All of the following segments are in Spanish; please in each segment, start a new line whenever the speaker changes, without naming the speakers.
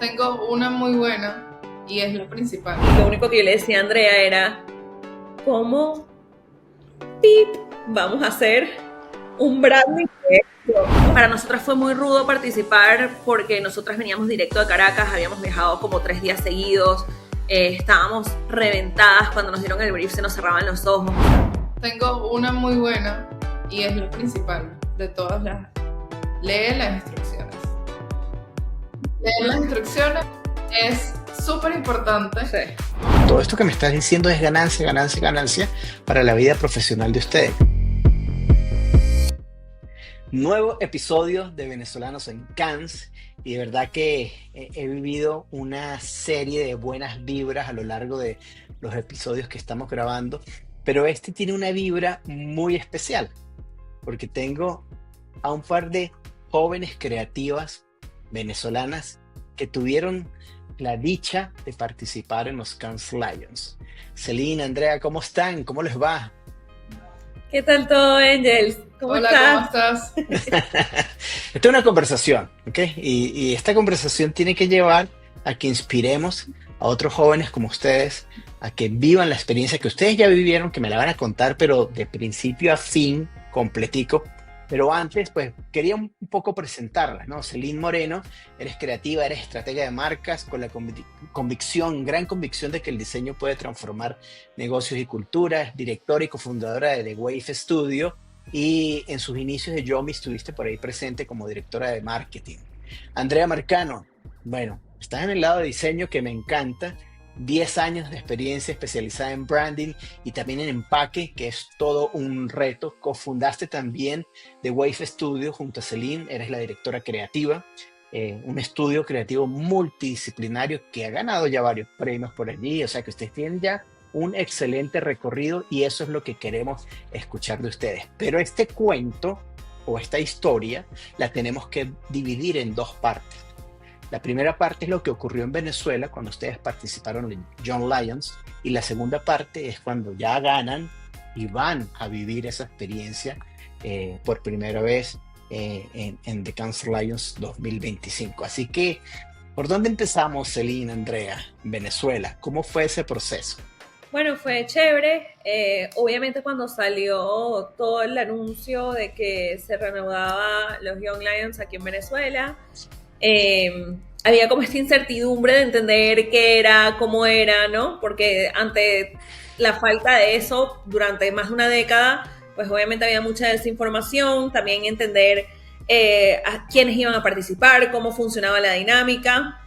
Tengo una muy buena y es la principal.
Lo único que yo le decía a Andrea era, ¿cómo vamos a hacer un branding de esto? Para nosotras fue muy rudo participar porque nosotras veníamos directo de Caracas, habíamos viajado como 3 días seguidos, estábamos reventadas, cuando nos dieron el brief se nos cerraban los ojos.
Tengo una muy buena y es la principal de todas las. Lee las instrucciones. Leer las instrucciones es súper importante.
Sí.
Todo esto que me estás diciendo es ganancia, ganancia, ganancia para la vida profesional de ustedes. Nuevo episodio de Venezolanos en Cannes y de verdad que he vivido una serie de buenas vibras a lo largo de los episodios que estamos grabando, pero este tiene una vibra muy especial porque tengo a un par de jóvenes creativas venezolanas que tuvieron la dicha de participar en los Cannes Lions. Celine, Andrea, ¿cómo están? ¿Cómo les va?
¿Qué tal todo, Angels? ¿Cómo
Hola,
estás?
¿cómo estás?
Esta es una conversación, ¿ok? Y esta conversación tiene que llevar a que inspiremos a otros jóvenes como ustedes, a que vivan la experiencia que ustedes ya vivieron, que me la van a contar, pero de principio a fin, completico. Pero antes, pues, quería un poco presentarla, ¿no? Celine Moreno, eres creativa, eres estratega de marcas, con la convicción, gran convicción de que el diseño puede transformar negocios y culturas, directora y cofundadora de The Wave Studio, y en sus inicios de Yomi estuviste por ahí presente como directora de marketing. Andrea Marcano, bueno, estás en el lado de diseño que me encanta, 10 años de experiencia especializada en branding y también en empaque, que es todo un reto. Cofundaste también The Wave Studio junto a Celine, eres la directora creativa, un estudio creativo multidisciplinario que ha ganado ya varios premios por allí, o sea que ustedes tienen ya un excelente recorrido y eso es lo que queremos escuchar de ustedes. Pero este cuento o esta historia la tenemos que dividir en dos partes. La primera parte es lo que ocurrió en Venezuela cuando ustedes participaron en Young Lions y la segunda parte es cuando ya ganan y van a vivir esa experiencia por primera vez en The Cannes Lions 2025. Así que, ¿por dónde empezamos, Celine, Andrea, en Venezuela? ¿Cómo fue ese proceso?
Bueno, fue chévere. Obviamente cuando salió todo el anuncio de que se reanudaba los Young Lions aquí en Venezuela, había como esta incertidumbre de entender qué era, cómo era, ¿no? Porque ante la falta de eso durante más de una década, pues obviamente había mucha desinformación, también entender a quiénes iban a participar, cómo funcionaba la dinámica.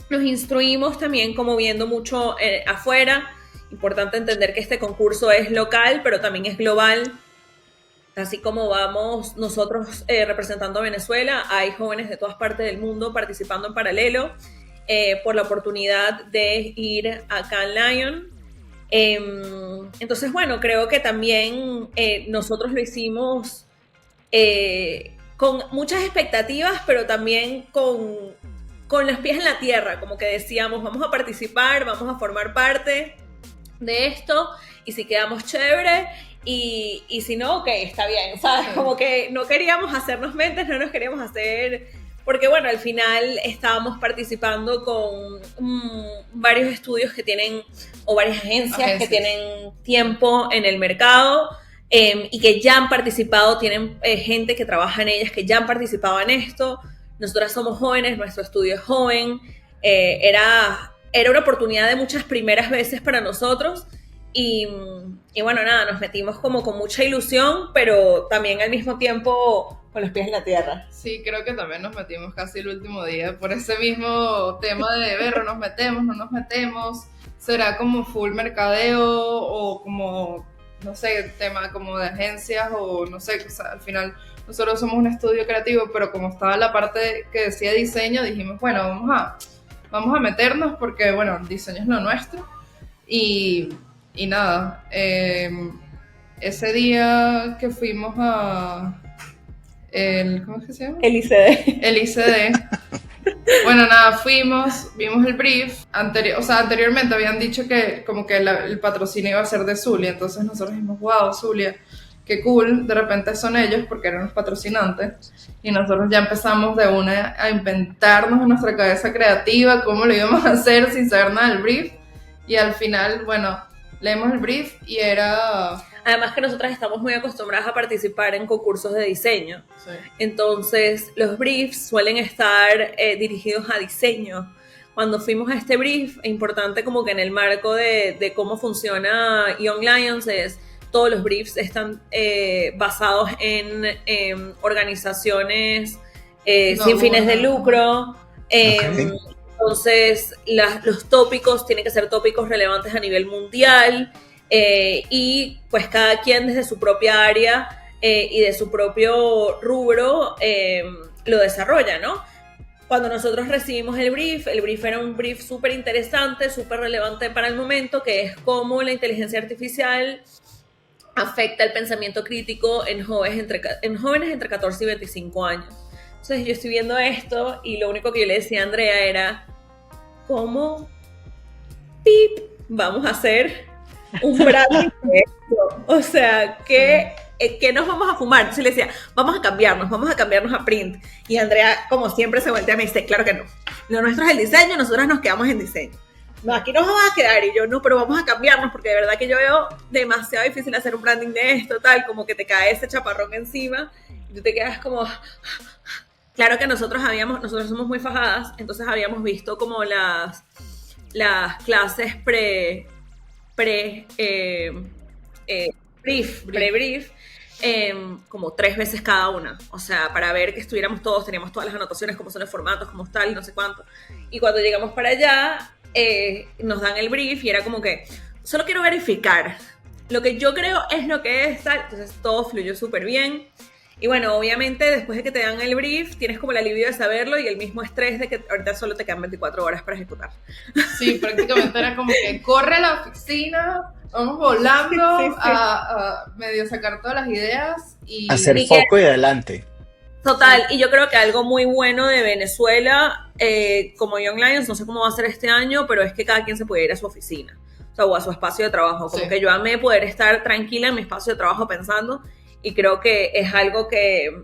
Nos instruimos también como viendo mucho afuera. Importante entender que este concurso es local, pero también es global. Así como vamos nosotros representando a Venezuela, hay jóvenes de todas partes del mundo participando en paralelo por la oportunidad de ir a Cannes Lion. Entonces, bueno, creo que también nosotros lo hicimos con muchas expectativas, pero también con los pies en la tierra, como que decíamos, vamos a participar, vamos a formar parte de esto, y si quedamos chévere, y si no, ok, está bien, ¿sabes? Como que no queríamos hacernos mentes, no nos queríamos hacer, porque bueno, al final estábamos participando con varios estudios que tienen, o varias agencias que tienen tiempo en el mercado, y que ya han participado, tienen gente que trabaja en ellas, que ya han participado en esto. Nosotras somos jóvenes, nuestro estudio es joven, era una oportunidad de muchas primeras veces para nosotros y bueno, nada, nos metimos como con mucha ilusión, pero también al mismo tiempo con los pies en la tierra.
Sí, creo que también nos metimos casi el último día por ese mismo tema de ver, nos metemos, no nos metemos, será como full mercadeo o como, no sé, tema como de agencias o no sé, o sea, al final nosotros somos un estudio creativo, pero como estaba la parte que decía diseño, dijimos, bueno, vamos a meternos porque, bueno, el diseño es lo nuestro. Y nada, ese día que fuimos ¿cómo es que se llama?
El ICD.
El ICD. Bueno, nada, fuimos, vimos el brief. Anteriormente habían dicho que como que el patrocinio iba a ser de Zulia, entonces nosotros dijimos, wow, Zulia. qué cool, de repente son ellos porque eran los patrocinantes y nosotros ya empezamos de una a inventarnos en nuestra cabeza creativa cómo lo íbamos a hacer sin saber nada del brief y al final, bueno, leemos el brief y era...
Además que nosotras estamos muy acostumbradas a participar en concursos de diseño.
Sí.
Entonces, los briefs suelen estar dirigidos a diseño. Cuando fuimos a este brief, es importante como que en el marco de cómo funciona Young Lions es todos los briefs están basados en organizaciones sin fines de lucro.
Ok.
Entonces, los tópicos tienen que ser tópicos relevantes a nivel mundial y pues cada quien desde su propia área y de su propio rubro lo desarrolla, ¿no? Cuando nosotros recibimos el brief era un brief súper interesante, súper relevante para el momento, que es cómo la inteligencia artificial afecta el pensamiento crítico en jóvenes entre 14 y 25 años. Entonces yo estoy viendo esto y lo único que yo le decía a Andrea era ¿cómo vamos a hacer un branding de esto? O sea, ¿qué nos vamos a fumar? Entonces le decía, vamos a cambiarnos a print. Y Andrea, como siempre, se voltea y me dice, claro que no. Lo nuestro es el diseño, nosotras nos quedamos en diseño. No, aquí nos vamos a quedar. Y yo, no, pero vamos a cambiarnos, porque de verdad que yo veo demasiado difícil hacer un branding de esto, tal, como que te cae ese chaparrón encima y tú te quedas como... Claro que nosotros somos muy fajadas, entonces habíamos visto como las clases pre-brief, como 3 veces cada una, o sea, para ver que estuviéramos todos, teníamos todas las anotaciones, cómo son los formatos, cómo tal, no sé cuánto, y cuando llegamos para allá, nos dan el brief y era como que, solo quiero verificar, lo que yo creo es lo que es tal, entonces todo fluyó súper bien. Y bueno, obviamente después de que te dan el brief, tienes como el alivio de saberlo y el mismo estrés de que ahorita solo te quedan 24 horas para ejecutar.
Sí, prácticamente era como que corre a la oficina, vamos volando
sí.
A medio sacar todas las ideas y...
Hacer foco y adelante.
Total, y yo creo que algo muy bueno de Venezuela, como Young Lions, no sé cómo va a ser este año, pero es que cada quien se puede ir a su oficina, o sea, o a su espacio de trabajo. Como que yo amé poder estar tranquila en mi espacio de trabajo pensando. Y creo que es algo que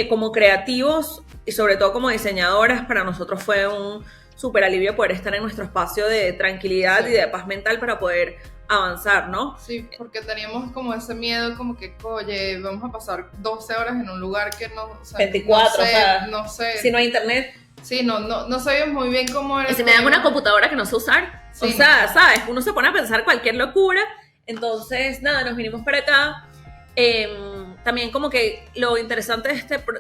como creativos y sobre todo como diseñadoras para nosotros fue un súper alivio poder estar en nuestro espacio de tranquilidad y de paz mental para poder avanzar, ¿no?
Sí, porque teníamos como ese miedo como que, oye, vamos a pasar 12 horas en un lugar que no... O sea,
24,
no sé,
o sea,
no sé.
Si no hay internet.
Sí, no sabíamos muy bien cómo era.
Y si me dan una computadora que no sé usar, sí. O sea, ¿sabes? Uno se pone a pensar cualquier locura. Entonces, nada, nos vinimos para acá. También como que lo interesante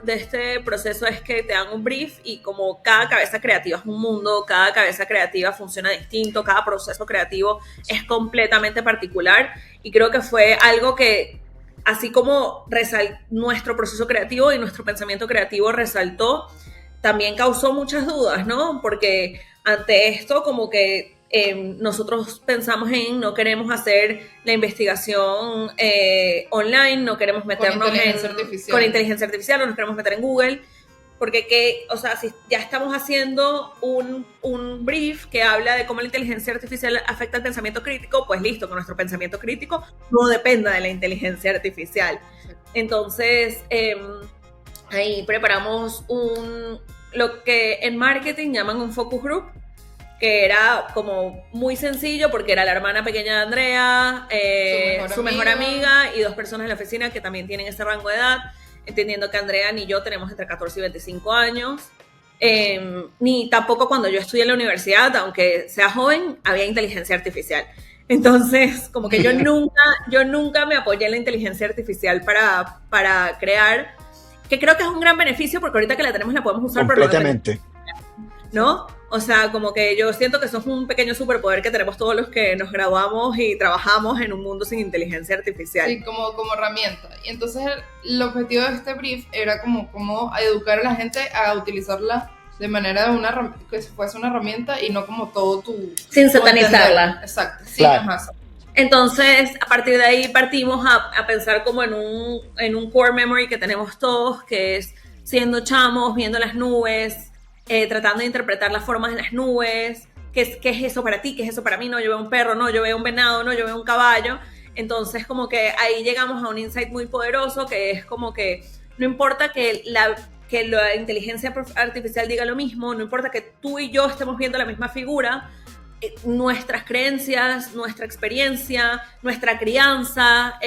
de este proceso es que te dan un brief y como cada cabeza creativa es un mundo, cada cabeza creativa funciona distinto, cada proceso creativo es completamente particular y creo que fue algo que así como nuestro proceso creativo y nuestro pensamiento creativo resaltó, también causó muchas dudas, ¿no? Porque ante esto como que nosotros pensamos en no queremos hacer la investigación online, no queremos meternos con inteligencia artificial, no nos queremos meter en Google, porque o sea, si ya estamos haciendo un brief que habla de cómo la inteligencia artificial afecta el pensamiento crítico, pues listo, que nuestro pensamiento crítico no dependa de la inteligencia artificial. Entonces, ahí preparamos lo que en marketing llaman un focus group, que era como muy sencillo porque era la hermana pequeña de Andrea, su mejor amiga y 2 personas en la oficina que también tienen ese rango de edad, entendiendo que Andrea ni yo tenemos entre 14 y 25 años, ni tampoco cuando yo estudié en la universidad, aunque sea joven, había inteligencia artificial. Entonces, como que yo nunca me apoyé en la inteligencia artificial para crear, que creo que es un gran beneficio porque ahorita que la tenemos la podemos usar
completamente,
¿no? O sea, como que yo siento que eso es un pequeño superpoder que tenemos todos los que nos graduamos y trabajamos en un mundo sin inteligencia artificial.
Sí, como herramienta. Y entonces el objetivo de este brief era como educar a la gente a utilizarla de manera de que fuese una herramienta y no como todo
sin satanizarla.
Exacto. Sí,
claro.
ajá.
Entonces, a partir de ahí partimos a pensar como en un core memory que tenemos todos, que es siendo chamos, viendo las nubes, tratando de interpretar las formas de las nubes, ¿qué es eso para ti? ¿Qué es eso para mí? No, yo veo un perro, no, yo veo un venado, no, yo veo un caballo. Entonces como que ahí llegamos a un insight muy poderoso que es como que no importa que la inteligencia artificial diga lo mismo, no importa que tú y yo estemos viendo la misma figura, nuestras creencias, nuestra experiencia, nuestra crianza,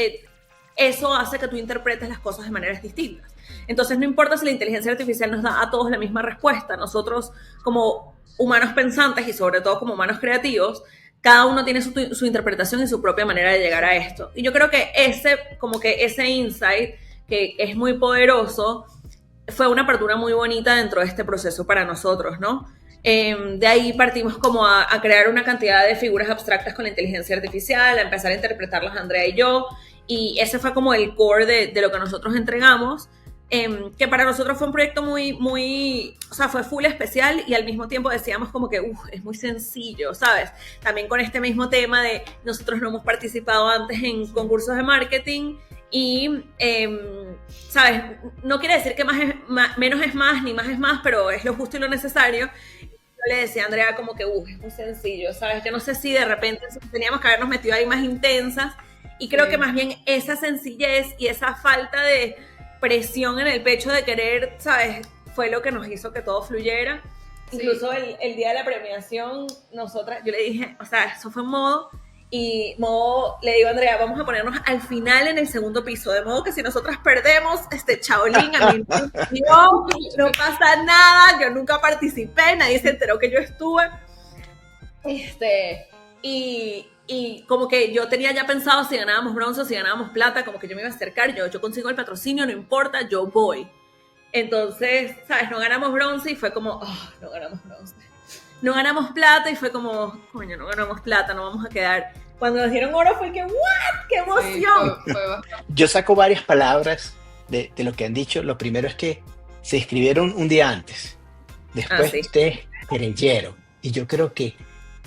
eso hace que tú interpretes las cosas de maneras distintas. Entonces no importa si la inteligencia artificial nos da a todos la misma respuesta, nosotros como humanos pensantes y sobre todo como humanos creativos, cada uno tiene su interpretación y su propia manera de llegar a esto. Y yo creo que ese insight, que es muy poderoso, fue una apertura muy bonita dentro de este proceso para nosotros, ¿no? De ahí partimos como a crear una cantidad de figuras abstractas con la inteligencia artificial, a empezar a interpretarlas Andrea y yo, y ese fue como el core de lo que nosotros entregamos, que para nosotros fue un proyecto o sea, fue full especial y al mismo tiempo decíamos como que, es muy sencillo, ¿sabes? También con este mismo tema de nosotros no hemos participado antes en concursos de marketing y, ¿sabes? No quiere decir que menos es más, ni más es más, pero es lo justo y lo necesario. Yo le decía a Andrea como que, es muy sencillo, ¿sabes? Yo no sé si de repente teníamos que habernos metido ahí más intensas y creo que más bien esa sencillez y esa falta de presión en el pecho de querer, ¿sabes? Fue lo que nos hizo que todo fluyera. Sí. Incluso el día de la premiación, yo le dije, o sea, eso fue modo, le digo a Andrea, vamos a ponernos al final en el segundo piso, de modo que si nosotras perdemos Shaolin, a mí no pasa nada, yo nunca participé, nadie se enteró que yo estuve. Y como que yo tenía ya pensado si ganábamos bronce o si ganábamos plata, como que yo me iba a acercar, yo consigo el patrocinio, no importa, yo voy. Entonces, ¿sabes? No ganamos bronce y fue como, no ganamos bronce. No ganamos plata y fue como, coño, no ganamos plata, no vamos a quedar. Cuando nos dieron oro fue que, ¿what? ¡Qué emoción!
Sí, yo saco varias palabras de lo que han dicho. Lo primero es que se inscribieron un día antes. Después ustedes creyeron. Y yo creo que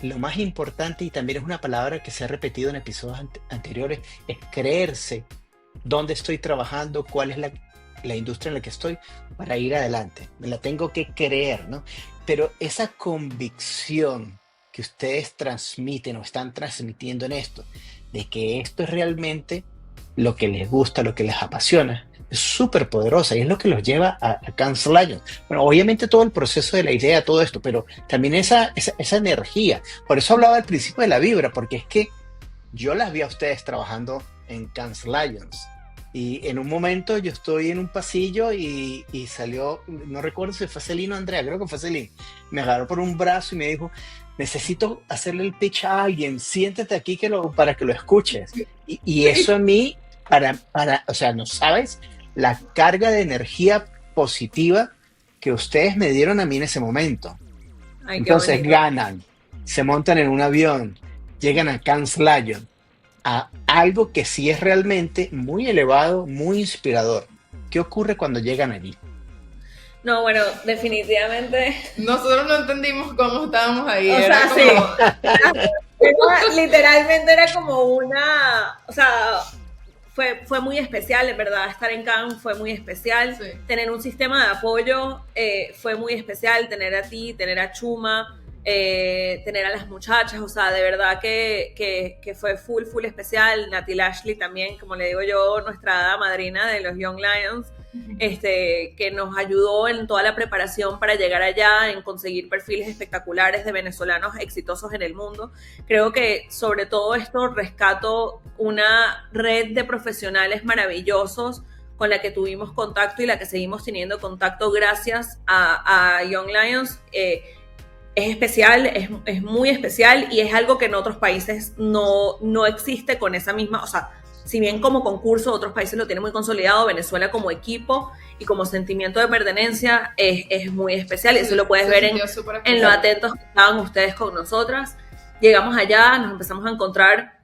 lo más importante, y también es una palabra que se ha repetido en episodios anteriores, es creerse dónde estoy trabajando, cuál es la industria en la que estoy para ir adelante. Me la tengo que creer, ¿no? Pero esa convicción que ustedes transmiten o están transmitiendo en esto, de que esto es realmente lo que les gusta, lo que les apasiona, es súper poderosa y es lo que los lleva a Cannes Lions. Bueno, obviamente todo el proceso de la idea, todo esto, pero también esa energía. Por eso hablaba al principio de la vibra, porque es que yo las vi a ustedes trabajando en Cannes Lions. Y en un momento yo estoy en un pasillo y salió, no recuerdo si fue Celino o Andrea, creo que fue Celino. Me agarró por un brazo y me dijo, necesito hacerle el pitch a alguien, siéntate aquí para que lo escuches. Y eso a mí, o sea, no sabes la carga de energía positiva que ustedes me dieron a mí en ese momento. Ay, entonces ganan, se montan en un avión, llegan a Cannes Lions, a algo que sí es realmente muy elevado, muy inspirador. ¿Qué ocurre cuando llegan allí?
No, bueno, definitivamente.
Nosotros no entendimos cómo estábamos ahí.
O sea, sí. Literalmente era como o sea, fue muy especial, en verdad. Estar en Cannes fue muy especial. Sí. Tener un sistema de apoyo fue muy especial. Tener a ti, tener a Chuma, tener a las muchachas, o sea, de verdad que fue full especial. Nati Lashley también, como le digo yo, nuestra hada madrina de los Young Lions, que nos ayudó en toda la preparación para llegar allá, en conseguir perfiles espectaculares de venezolanos exitosos en el mundo. Creo que sobre todo esto rescato una red de profesionales maravillosos con la que tuvimos contacto y la que seguimos teniendo contacto gracias a Young Lions. Es especial, es muy especial y es algo que en otros países no existe con esa misma, o sea, si bien como concurso otros países lo tienen muy consolidado, Venezuela como equipo y como sentimiento de pertenencia es muy especial, y eso lo puedes ver en lo atentos que estaban ustedes con nosotras. Llegamos allá, nos empezamos a encontrar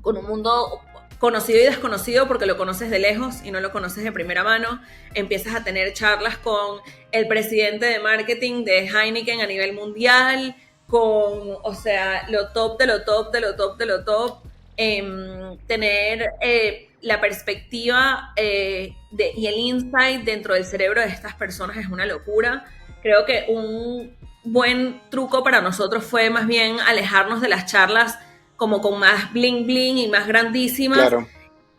con un mundo conocido y desconocido porque lo conoces de lejos y no lo conoces de primera mano. Empiezas a tener charlas con el presidente de marketing de Heineken a nivel mundial, o sea, lo top de lo top de lo top de lo top. Tener la perspectiva y el insight dentro del cerebro de estas personas es una locura. Creo que un buen truco para nosotros fue más bien alejarnos de las charlas como con más bling bling y más grandísimas.
Claro.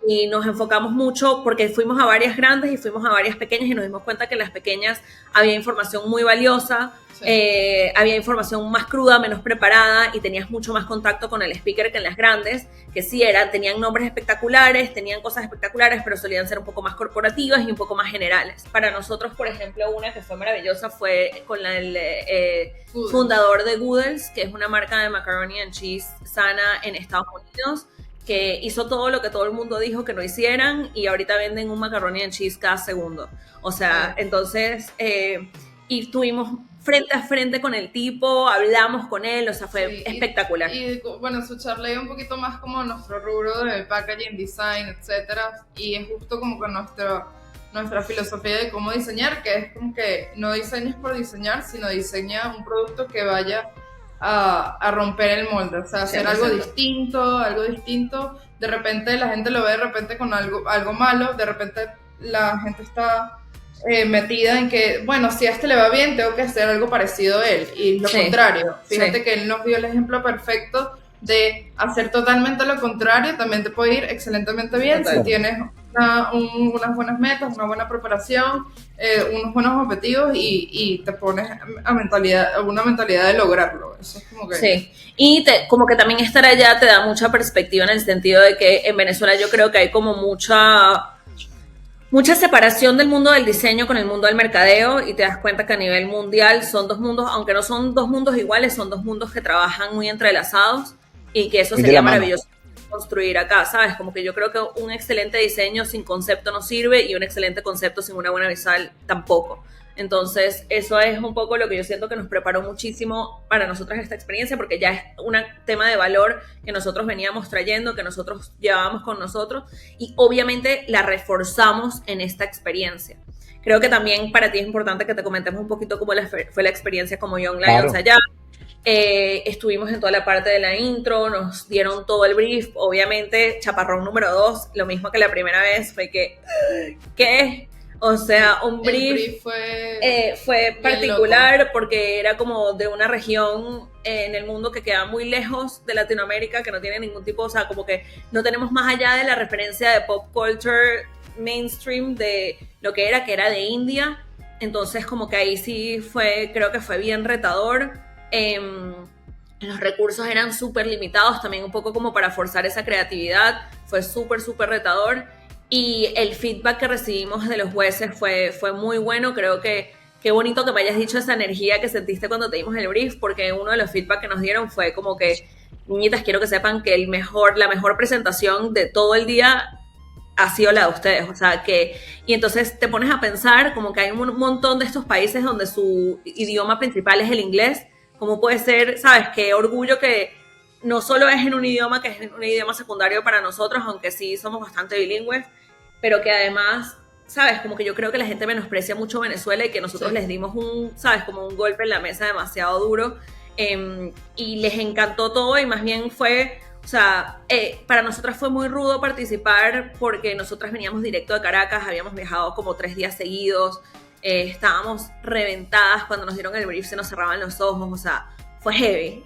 Y nos enfocamos mucho porque fuimos a varias grandes y fuimos a varias pequeñas y nos dimos cuenta que en las pequeñas había información muy valiosa, había información más cruda, menos preparada y tenías mucho más contacto con el speaker que en las grandes, que sí tenían nombres espectaculares, tenían cosas espectaculares, pero solían ser un poco más corporativas y un poco más generales. Para nosotros, por ejemplo, una que fue maravillosa fue con el fundador de Goodles, que es una marca de macaroni and cheese sana en Estados Unidos, que hizo todo lo que todo el mundo dijo que no hicieran y ahorita venden un macaroni and cheese cada segundo. O sea, entonces, y estuvimos frente a frente con el tipo, hablamos con él, o sea, fue espectacular.
Y bueno, su charla iba un poquito más como nuestro rubro de packaging, design, etcétera, y es justo como que nuestra filosofía de cómo diseñar, que es como que no diseñes por diseñar, sino diseña un producto que vaya a romper el molde, o sea, hacer algo distinto, de repente la gente lo ve de repente con algo malo, de repente la gente está metida en que, bueno, si a este le va bien, tengo que hacer algo parecido a él, y lo contrario, fíjate que él nos dio el ejemplo perfecto de hacer totalmente lo contrario, también te puede ir excelentemente bien si tienes unas buenas metas, una buena preparación, unos buenos objetivos y te pones una mentalidad de lograrlo. Eso es como que...
Sí, y como que también estar allá te da mucha perspectiva en el sentido de que en Venezuela yo creo que hay como mucha separación del mundo del diseño con el mundo del mercadeo y te das cuenta que a nivel mundial son dos mundos, aunque no son dos mundos iguales, son dos mundos que trabajan muy entrelazados y que eso sería maravilloso construir acá, ¿sabes? Como que yo creo que un excelente diseño sin concepto no sirve y un excelente concepto sin una buena visual tampoco. Entonces, eso es un poco lo que yo siento que nos preparó muchísimo para nosotros esta experiencia, porque ya es un tema de valor que nosotros veníamos trayendo, que nosotros llevábamos con nosotros y obviamente la reforzamos en esta experiencia. Creo que también para ti es importante que te comentemos un poquito cómo fue la experiencia como Young Lions allá. Estuvimos en toda la parte de la intro, nos dieron todo el brief, obviamente chaparrón número 2, lo mismo que la primera vez, fue que ¿qué? O sea, un brief fue particular loco, porque era como de una región en el mundo que queda muy lejos de Latinoamérica, que no tiene ningún tipo, o sea, como que no tenemos más allá de la referencia de pop culture mainstream de lo que era de India. Entonces como que ahí sí creo que fue bien retador. Los recursos eran súper limitados, también un poco como para forzar esa creatividad, fue súper retador. Y el feedback que recibimos de los jueces fue muy bueno. Creo que qué bonito que me hayas dicho esa energía que sentiste cuando te dimos el brief, porque uno de los feedback que nos dieron fue como que, niñitas, quiero que sepan que la mejor presentación de todo el día ha sido la de ustedes. O sea, y entonces te pones a pensar como que hay un montón de estos países donde su idioma principal es el inglés. ¿Cómo puede ser, sabes, qué orgullo que no solo es en un idioma que es un idioma secundario para nosotros, aunque sí somos bastante bilingües, pero que además, sabes, como que yo creo que la gente menosprecia mucho Venezuela y que nosotros les dimos como un golpe en la mesa demasiado duro, y les encantó todo y más bien fue, o sea, para nosotras fue muy rudo participar porque nosotras veníamos directo de Caracas, habíamos viajado como 3 días seguidos, estábamos reventadas, cuando nos dieron el brief se nos cerraban los ojos, o sea, fue heavy,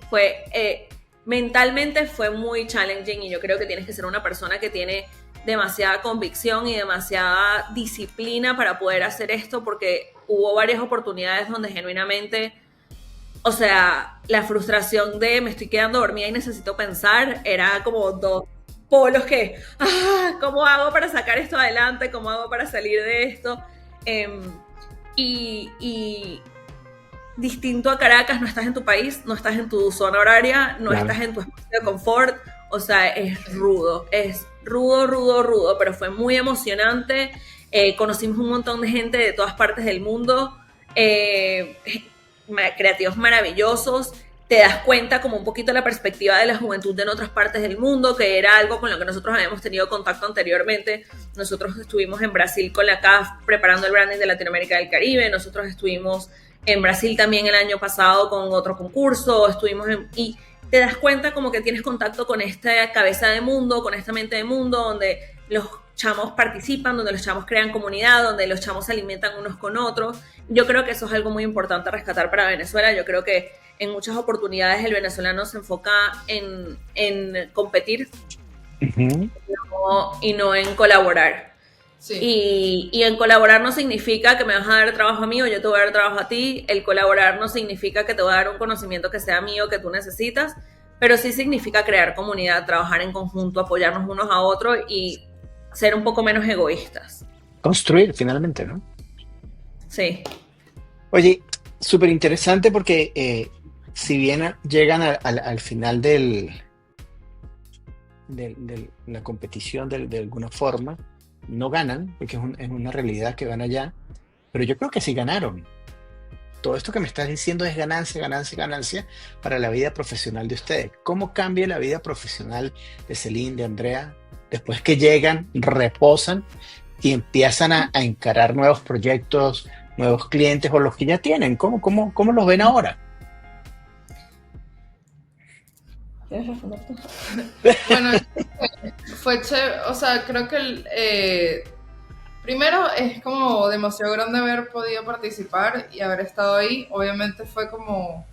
mentalmente fue muy challenging y yo creo que tienes que ser una persona que tiene demasiada convicción y demasiada disciplina para poder hacer esto, porque hubo varias oportunidades donde genuinamente, o sea, la frustración de me estoy quedando dormida y necesito pensar, era como dos polos que, ¿cómo hago para sacar esto adelante? ¿Cómo hago para salir de esto? Y distinto a Caracas, no estás en tu país, no estás en tu zona horaria, no estás en tu espacio de confort, o sea, es rudo, pero fue muy emocionante. Conocimos un montón de gente de todas partes del mundo, creativos maravillosos. Te das cuenta como un poquito la perspectiva de la juventud en otras partes del mundo, que era algo con lo que nosotros habíamos tenido contacto anteriormente. Nosotros estuvimos en Brasil con la CAF preparando el branding de Latinoamérica y del Caribe, nosotros estuvimos en Brasil también el año pasado con otro concurso, y te das cuenta como que tienes contacto con esta cabeza de mundo, con esta mente de mundo, donde los chamos participan, donde los chamos crean comunidad, donde los chamos se alimentan unos con otros. Yo creo que eso es algo muy importante a rescatar para Venezuela. Yo creo que en muchas oportunidades el venezolano se enfoca en competir y no en colaborar.
Sí.
Y en colaborar no significa que me vas a dar trabajo a mí o yo te voy a dar trabajo a ti. El colaborar no significa que te voy a dar un conocimiento que sea mío, que tú necesitas, pero sí significa crear comunidad, trabajar en conjunto, apoyarnos unos a otros y ser un poco menos egoístas.
Construir finalmente, ¿no?
Sí.
Oye, súper interesante porque si bien llegan al final de la competición de alguna forma, no ganan, porque es una realidad que van allá, pero yo creo que sí ganaron. Todo esto que me estás diciendo es ganancia, ganancia, ganancia para la vida profesional de ustedes. ¿Cómo cambia la vida profesional de Celine, de Andrea, después que llegan, reposan y empiezan a encarar nuevos proyectos, nuevos clientes o los que ya tienen? ¿Cómo los ven ahora?
¿Quieres responder tú?
Bueno, fue chévere, o sea, creo que primero es como demasiado grande haber podido participar y haber estado ahí. Obviamente fue como,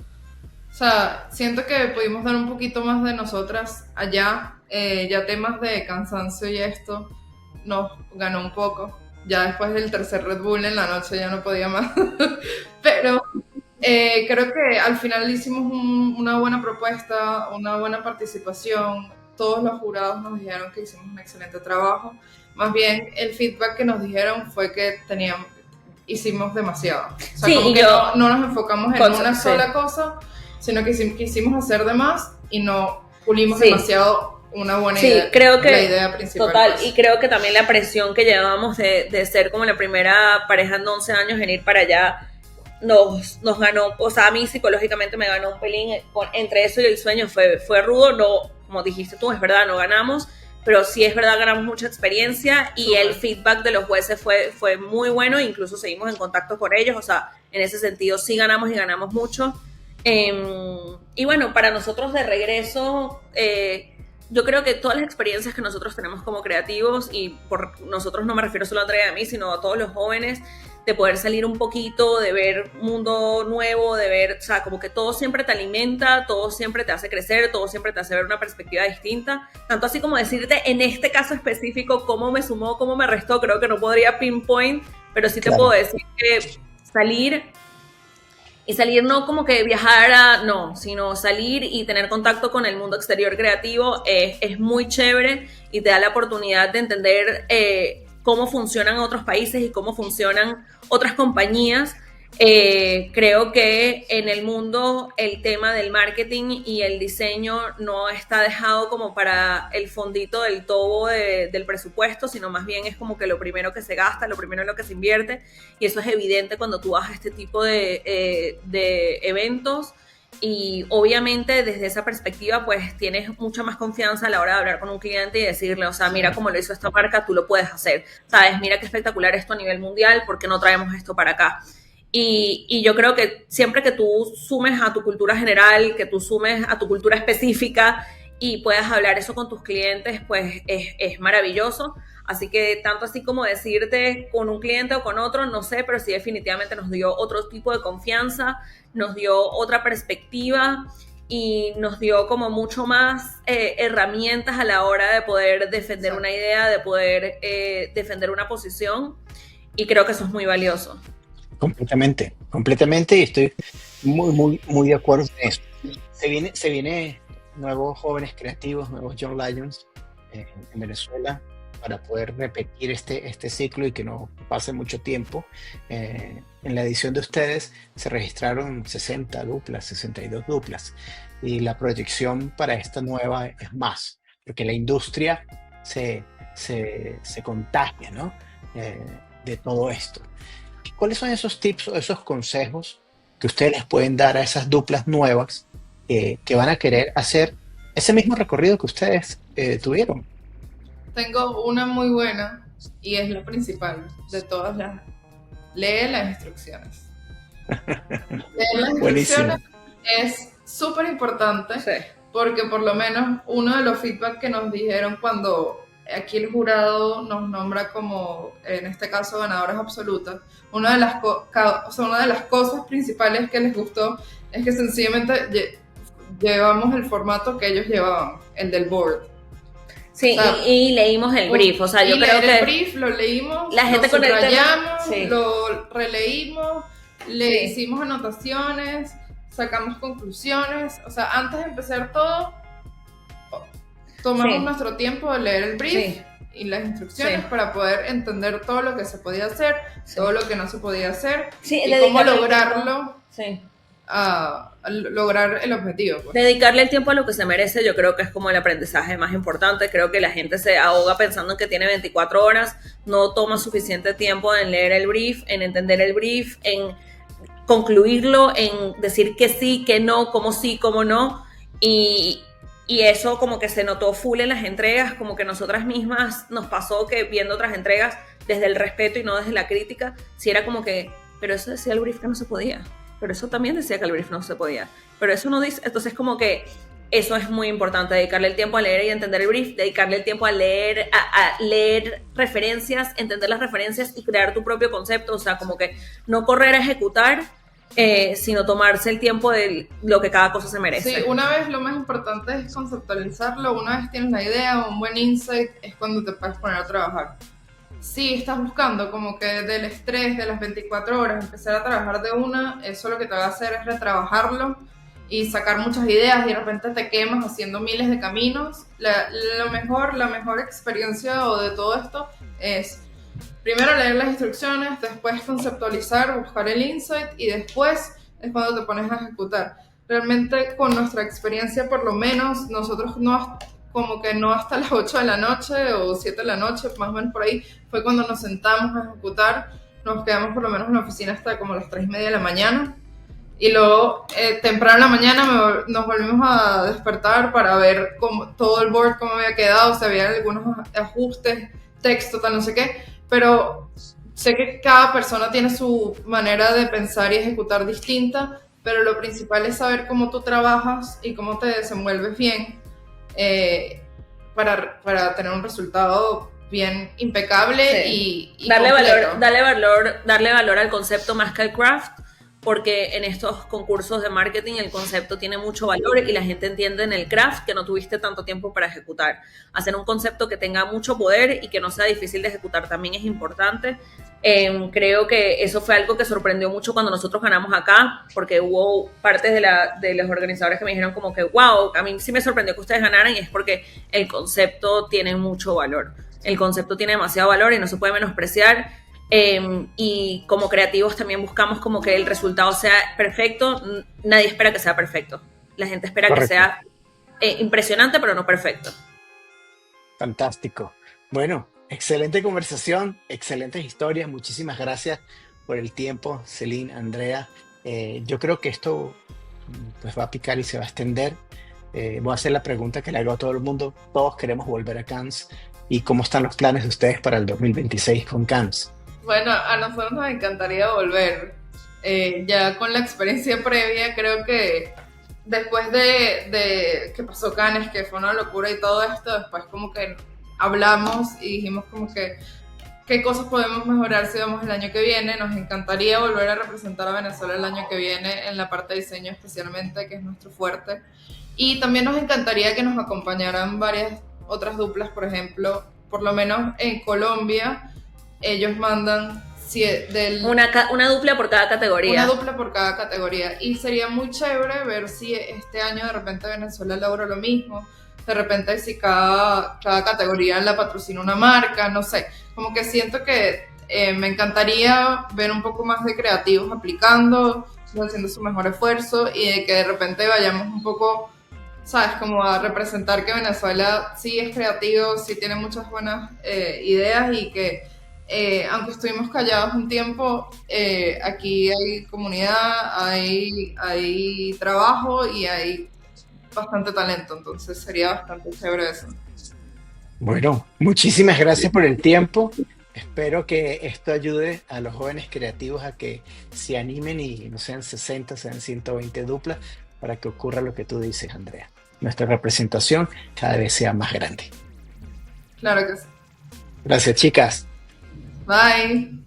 o sea, siento que pudimos dar un poquito más de nosotras allá. Ya temas de cansancio y esto nos ganó un poco. Ya después del tercer Red Bull en la noche ya no podía más. Pero creo que al final hicimos una buena propuesta, una buena participación. Todos los jurados nos dijeron que hicimos un excelente trabajo. Más bien, el feedback que nos dijeron fue que hicimos demasiado. O sea,
Sí,
como
y
que
yo,
no nos enfocamos en una
sí.
sola cosa, sino que quisimos hacer de más y no pulimos
Sí.
demasiado una buena
Sí,
idea.
creo que
la idea principal.
total,
pues.
y creo que también la presión que llevábamos de ser como la primera pareja en 11 años en ir para allá nos ganó, o sea, a mí psicológicamente me ganó un pelín, entre eso y el sueño fue rudo, no, como dijiste tú, es verdad, no ganamos, pero sí es verdad, ganamos mucha experiencia y
Súper.
el feedback de los jueces fue muy bueno, incluso seguimos en contacto con ellos, o sea, en ese sentido sí ganamos y ganamos mucho. Y bueno, para nosotros de regreso, yo creo que todas las experiencias que nosotros tenemos como creativos, y por nosotros no me refiero solo a Andrea y a mí, sino a todos los jóvenes, de poder salir un poquito, de ver mundo nuevo, de ver, o sea, como que todo siempre te alimenta, todo siempre te hace crecer, todo siempre te hace ver una perspectiva distinta. Tanto así como decirte en este caso específico cómo me sumó, cómo me restó, creo que no podría pinpoint, pero sí te
Claro.
puedo decir que salir no como que viajar no, sino salir y tener contacto con el mundo exterior creativo es muy chévere y te da la oportunidad de entender cómo funcionan otros países y cómo funcionan otras compañías. Creo que en el mundo el tema del marketing y el diseño no está dejado como para el fondito del tobo del presupuesto, sino más bien es como que lo primero que se gasta, lo primero en lo que se invierte, y eso es evidente cuando tú vas a este tipo de eventos. Y obviamente desde esa perspectiva pues tienes mucha más confianza a la hora de hablar con un cliente y decirle, o sea, mira cómo lo hizo esta marca, tú lo puedes hacer, sabes, mira qué espectacular esto a nivel mundial, ¿por qué no traemos esto para acá? Y yo creo que siempre que tú sumes a tu cultura general, que tú sumes a tu cultura específica y puedas hablar eso con tus clientes, pues es maravilloso. Así que tanto así como decirte con un cliente o con otro, no sé, pero sí definitivamente nos dio otro tipo de confianza, nos dio otra perspectiva y nos dio como mucho más herramientas a la hora de poder defender una idea, de poder defender una posición, y creo que eso es muy valioso.
Completamente, completamente, y estoy muy de acuerdo en eso. Se viene nuevos jóvenes creativos, nuevos Young Lions en Venezuela para poder repetir este ciclo y que no pase mucho tiempo. En la edición de ustedes se registraron 60 duplas, 62 duplas, y la proyección para esta nueva es más, porque la industria se contagia, ¿no? De todo esto. ¿Cuáles son esos tips o esos consejos que ustedes les pueden dar a esas duplas nuevas que van a querer hacer ese mismo recorrido que ustedes tuvieron?
Tengo una muy buena y es la principal de todas las. Lee las instrucciones. Leer las
Buenísimo.
instrucciones es súper importante
Sí.
porque por lo menos uno de los feedback que nos dijeron cuando aquí el jurado nos nombra como, en este caso, ganadoras absolutas, una de las cosas principales que les gustó es que sencillamente llevamos el formato que ellos llevaban, el del board.
Sí, o sea, y leímos el brief, o sea, yo creo que
el brief lo leímos,
la gente
lo
con el
tema,
sí.
lo releímos, le hicimos anotaciones, sacamos conclusiones, o sea, antes de empezar todo, tomamos nuestro tiempo de leer el brief y las instrucciones para poder entender todo lo que se podía hacer, todo lo que no se podía hacer, y cómo lograrlo. A lograr el objetivo. Pues.
Dedicarle el tiempo a lo que se merece, yo creo que es como el aprendizaje más importante. Creo que la gente se ahoga pensando en que tiene 24 horas, no toma suficiente tiempo en leer el brief, en entender el brief, en concluirlo, en decir que sí, que no, cómo sí, cómo no, y eso como que se notó full en las entregas, como que nosotras mismas nos pasó que viendo otras entregas desde el respeto y no desde la crítica, sí era como que, pero eso decía el brief que no se podía, pero eso también decía que el brief no se podía, pero eso no dice, entonces como que eso es muy importante, dedicarle el tiempo a leer y entender el brief, dedicarle el tiempo a leer referencias, entender las referencias y crear tu propio concepto, o sea, como que no correr a ejecutar, sino tomarse el tiempo de lo que cada cosa se merece.
Sí, una vez lo más importante es conceptualizarlo, una vez tienes la idea, un buen insight, es cuando te puedes poner a trabajar. Si estás buscando como que del estrés de las 24 horas, empezar a trabajar de una, eso lo que te va a hacer es retrabajarlo y sacar muchas ideas y de repente te quemas haciendo miles de caminos. La mejor experiencia de todo esto es primero leer las instrucciones, después conceptualizar, buscar el insight y después es cuando te pones a ejecutar. Realmente con nuestra experiencia, por lo menos, nosotros no hasta las 8 de la noche o 7 de la noche, más o menos por ahí, fue cuando nos sentamos a ejecutar. Nos quedamos por lo menos en la oficina hasta como las 3:30 de la mañana. Y luego, temprano en la mañana nos volvimos a despertar para ver todo el board cómo había quedado, si había algunos ajustes, texto, tal, no sé qué. Pero sé que cada persona tiene su manera de pensar y ejecutar distinta, pero lo principal es saber cómo tú trabajas y cómo te desenvuelves bien para tener un resultado bien impecable y
darle valor al concepto más que al craft, porque en estos concursos de marketing el concepto tiene mucho valor y la gente entiende en el craft que no tuviste tanto tiempo para ejecutar. Hacer un concepto que tenga mucho poder y que no sea difícil de ejecutar también es importante. Creo que eso fue algo que sorprendió mucho cuando nosotros ganamos acá, porque hubo partes de los organizadores que me dijeron como que wow, a mí sí me sorprendió que ustedes ganaran, y es porque el concepto tiene mucho valor. El concepto tiene demasiado valor y no se puede menospreciar. Y como creativos también buscamos como que el resultado sea perfecto. Nadie espera que sea perfecto. La gente espera que sea impresionante, pero no perfecto.
Fantástico. Bueno, excelente conversación, excelentes historias. Muchísimas gracias por el tiempo, Celine, Andrea. Yo creo que esto pues va a picar y se va a extender. Voy a hacer la pregunta que le hago a todo el mundo. Todos queremos volver a Cannes. ¿Y cómo están los planes de ustedes para el 2026 con Cannes?
Bueno, a nosotros nos encantaría volver. Ya con la experiencia previa, creo que después de que pasó Cannes, que fue una locura y todo esto, después como que hablamos y dijimos como que qué cosas podemos mejorar si vamos el año que viene. Nos encantaría volver a representar a Venezuela el año que viene en la parte de diseño especialmente, que es nuestro fuerte. Y también nos encantaría que nos acompañaran varias otras duplas, por ejemplo, por lo menos en Colombia, ellos mandan
una dupla por cada categoría.
Una dupla por cada categoría. Y sería muy chévere ver si este año de repente Venezuela logra lo mismo. De repente si cada categoría la patrocina una marca, no sé. Como que siento que me encantaría ver un poco más de creativos aplicando, haciendo su mejor esfuerzo y de que de repente vayamos un poco, ¿sabes? Como a representar que Venezuela sí es creativo, sí tiene muchas buenas ideas y que aunque estuvimos callados un tiempo, aquí hay comunidad, hay trabajo y hay bastante talento, entonces sería bastante chévere eso.
Bueno, muchísimas gracias por el tiempo. Espero que esto ayude a los jóvenes creativos a que se animen y no sean 60, sean 120 duplas para que ocurra lo que tú dices, Andrea. Nuestra representación cada vez sea más grande.
Claro que sí.
Gracias, chicas.
Bye.